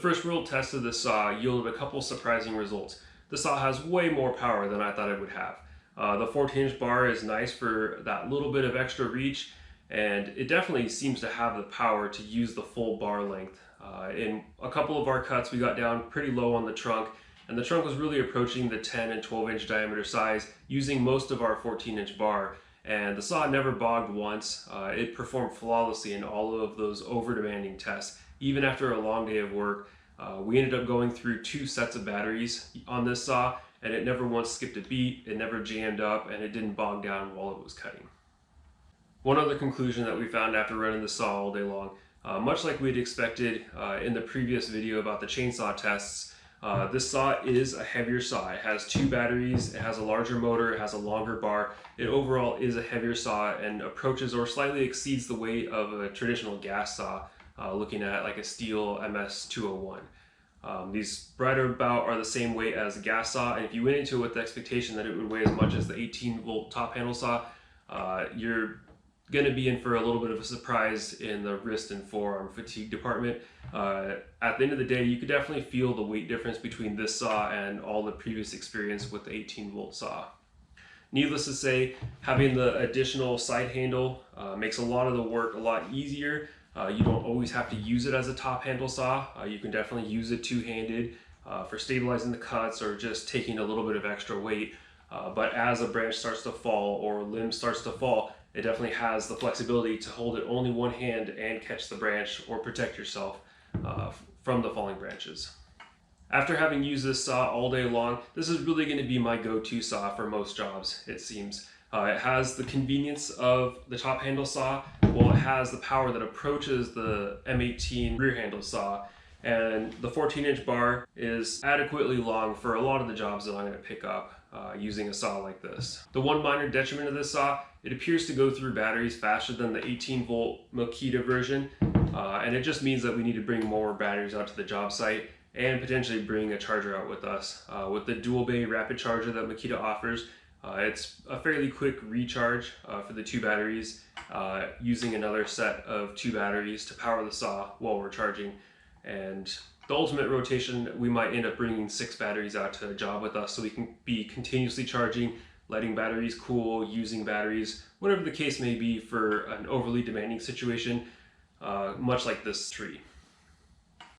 first real test of this saw yielded a couple surprising results. The saw has way more power than I thought it would have. The 14-inch bar is nice for that little bit of extra reach, and it definitely seems to have the power to use the full bar length. In a couple of our cuts, we got down pretty low on the trunk, and the trunk was really approaching the 10 and 12-inch diameter size using most of our 14-inch bar. And the saw never bogged once. It performed flawlessly in all of those over-demanding tests. Even after a long day of work, we ended up going through 2 sets of batteries on this saw, and it never once skipped a beat, it never jammed up, and it didn't bog down while it was cutting. One other conclusion that we found after running the saw all day long, much like we'd expected in the previous video about the chainsaw tests, this saw is a heavier saw. It has 2 batteries, it has a larger motor, it has a longer bar. It overall is a heavier saw and approaches or slightly exceeds the weight of a traditional gas saw, looking at like a steel MS-201. These right about are the same weight as a gas saw, and if you went into it with the expectation that it would weigh as much as the 18-volt top handle saw, you're going to be in for a little bit of a surprise in the wrist and forearm fatigue department. At the end of the day, you could definitely feel the weight difference between this saw and all the previous experience with the 18-volt saw. Needless to say, having the additional side handle makes a lot of the work a lot easier. You don't always have to use it as a top handle saw. You can definitely use it two-handed for stabilizing the cuts or just taking a little bit of extra weight. But as a branch starts to fall or limb starts to fall, it definitely has the flexibility to hold it only one hand and catch the branch or protect yourself from the falling branches. After having used this saw all day long, this is really going to be my go-to saw for most jobs, it seems. It has the convenience of the top handle saw, while it has the power that approaches the M18 rear handle saw, and the 14-inch bar is adequately long for a lot of the jobs that I'm going to pick up using a saw like this. The one minor detriment of this saw, it appears to go through batteries faster than the 18-volt Makita version, and it just means that we need to bring more batteries out to the job site and potentially bring a charger out with us. With the dual bay rapid charger that Makita offers, it's a fairly quick recharge for the 2 batteries, using another set of 2 batteries to power the saw while we're charging. And the ultimate rotation, we might end up bringing 6 batteries out to a job with us so we can be continuously charging, letting batteries cool, using batteries, whatever the case may be for an overly demanding situation, much like this tree.